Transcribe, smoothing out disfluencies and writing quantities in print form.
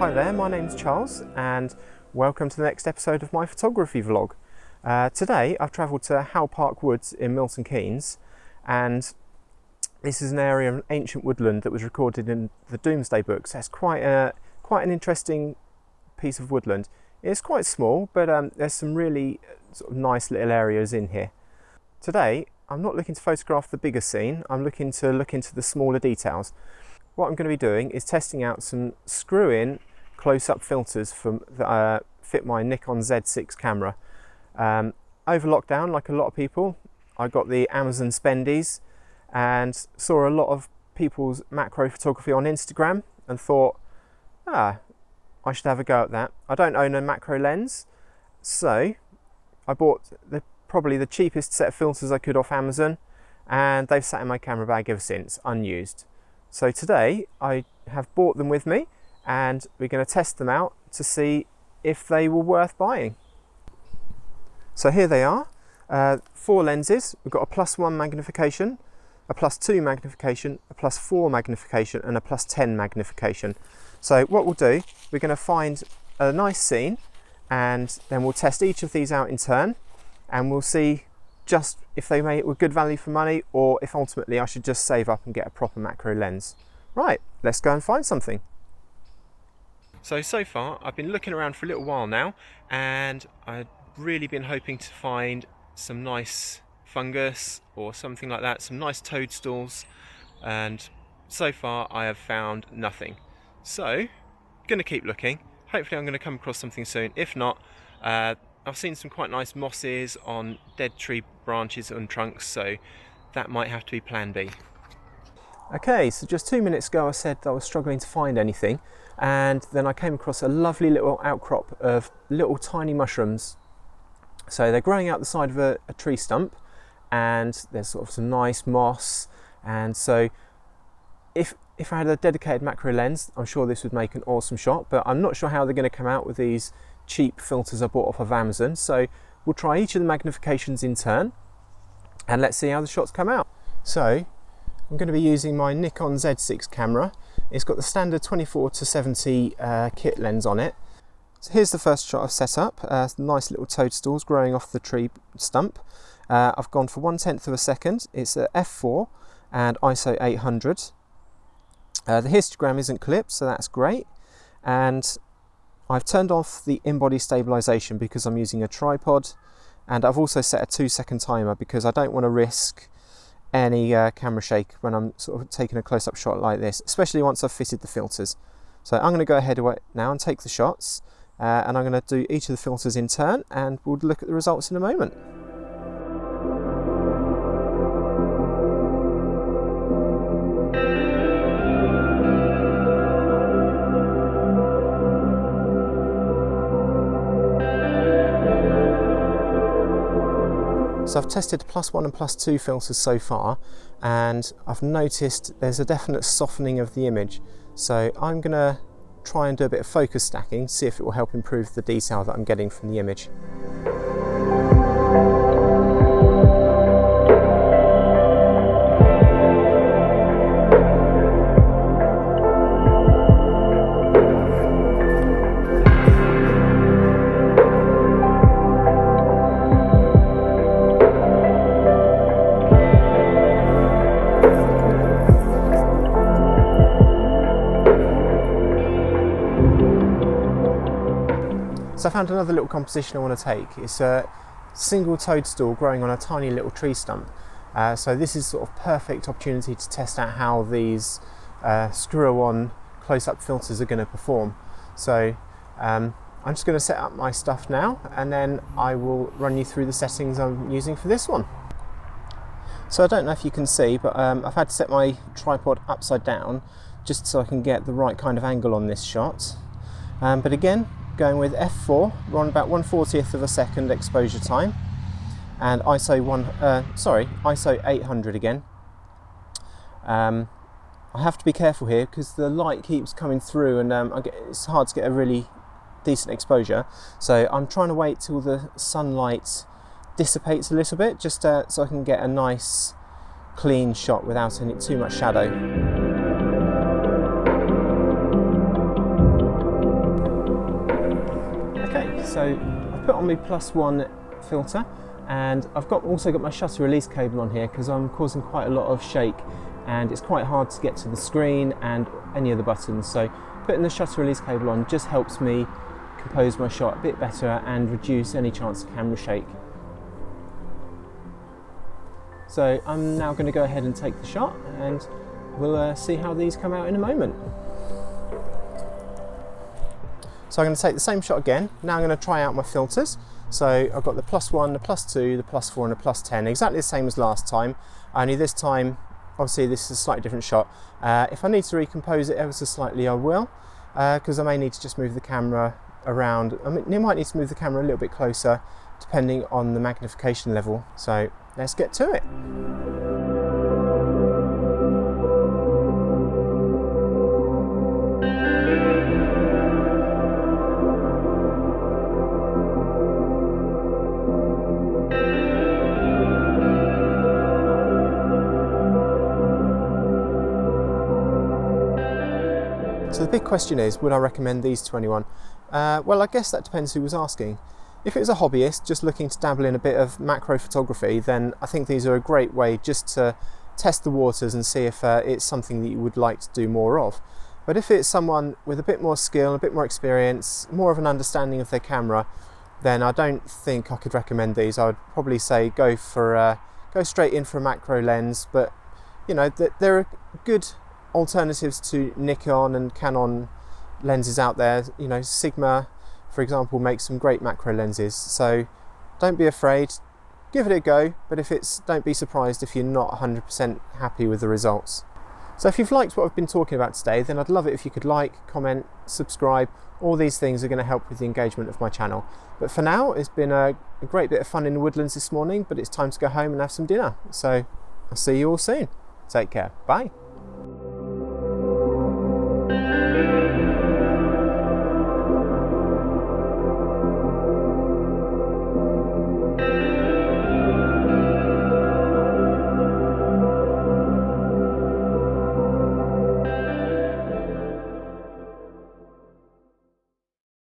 Hi there, my name's Charles and welcome to the next episode of my photography vlog. Today I've travelled to Howe Park Woods in Milton Keynes, and this is an area of ancient woodland that was recorded in the Domesday Book, so it's quite an interesting piece of woodland. It's quite small, but there's some really sort of nice little areas in here. Today I'm not looking to photograph the bigger scene, I'm looking into the smaller details. What I'm going to be doing is testing out some screw-in close-up filters that fit my Nikon Z6 camera. Over lockdown, like a lot of people, I got the Amazon Spendies and saw a lot of people's macro photography on Instagram and thought, I should have a go at that. I don't own a macro lens, so I bought probably the cheapest set of filters I could off Amazon, and they've sat in my camera bag ever since, unused. So today I have bought them with me and we're going to test them out to see if they were worth buying. So here they are, 4 lenses. We've got a +1 magnification, a +2 magnification, a +4 magnification and a +10 magnification. So what we'll do, we're going to find a nice scene and then we'll test each of these out in turn and we'll see just if they made it with good value for money or if ultimately I should just save up and get a proper macro lens. Right, let's go and find something. So far I've been looking around for a little while now and I've really been hoping to find some nice fungus or something like that, some nice toadstools, and so far I have found nothing. So, gonna keep looking. Hopefully I'm gonna come across something soon. If not, I've seen some quite nice mosses on dead tree branches and trunks, so that might have to be plan B. Okay, so just 2 minutes ago I said I was struggling to find anything, and then I came across a lovely little outcrop of little tiny mushrooms. So they're growing out the side of a tree stump, and there's sort of some nice moss, and so if I had a dedicated macro lens, I'm sure this would make an awesome shot, but I'm not sure how they're going to come out with these cheap filters I bought off of Amazon. So we'll try each of the magnifications in turn and let's see how the shots come out. So I'm going to be using my Nikon Z6 camera. It's got the standard 24-70 kit lens on it. So here's the first shot I've set up. Nice little toadstools growing off the tree stump. I've gone for 1/10 of a second. It's at f4 and ISO 800. The histogram isn't clipped, so that's great. And I've turned off the in-body stabilization because I'm using a tripod, and I've also set a 2-second timer because I don't want to risk any camera shake when I'm sort of taking a close-up shot like this, especially once I've fitted the filters. So I'm going to go ahead now and take the shots, and I'm going to do each of the filters in turn and we'll look at the results in a moment. So I've tested +1 and +2 filters so far, and I've noticed there's a definite softening of the image. So I'm going to try and do a bit of focus stacking, see if it will help improve the detail that I'm getting from the image. So I found another little composition I want to take. It's a single toadstool growing on a tiny little tree stump. So this is sort of perfect opportunity to test out how these screw-on close-up filters are going to perform. So I'm just going to set up my stuff now and then I will run you through the settings I'm using for this one. So I don't know if you can see, but I've had to set my tripod upside down just so I can get the right kind of angle on this shot. But again, going with f4, we're on about 1/40th of a second exposure time, and ISO 800 again. I have to be careful here because the light keeps coming through, and it's hard to get a really decent exposure. So I'm trying to wait till the sunlight dissipates a little bit, just so I can get a nice clean shot without too much shadow. So I've put on my +1 filter, and I've also got my shutter release cable on here because I'm causing quite a lot of shake and it's quite hard to get to the screen and any of the buttons. So putting the shutter release cable on just helps me compose my shot a bit better and reduce any chance of camera shake. So I'm now going to go ahead and take the shot, and we'll see how these come out in a moment. So I'm going to take the same shot again. Now I'm going to try out my filters. So I've got the +1, the +2, the +4 and the +10, exactly the same as last time, only this time obviously this is a slightly different shot. If I need to recompose it ever so slightly, I will, because I may need to just move the camera around. I mean, you might need to move the camera a little bit closer depending on the magnification level. So let's get to it. So the big question is, would I recommend these to anyone? Well, I guess that depends who was asking. If it was a hobbyist just looking to dabble in a bit of macro photography, then I think these are a great way just to test the waters and see if it's something that you would like to do more of. But if it's someone with a bit more skill, a bit more experience, more of an understanding of their camera, then I don't think I could recommend these. I would probably say go straight in for a macro lens, but you know, there are good alternatives to Nikon and Canon lenses out there. You know, Sigma, for example, makes some great macro lenses. So don't be afraid, give it a go, but don't be surprised if you're not 100% happy with the results. So if you've liked what I've been talking about today, then I'd love it if you could like, comment, subscribe. All these things are going to help with the engagement of my channel. But for now, it's been a great bit of fun in the woodlands this morning, but it's time to go home and have some dinner. So I'll see you all soon. Take care. Bye.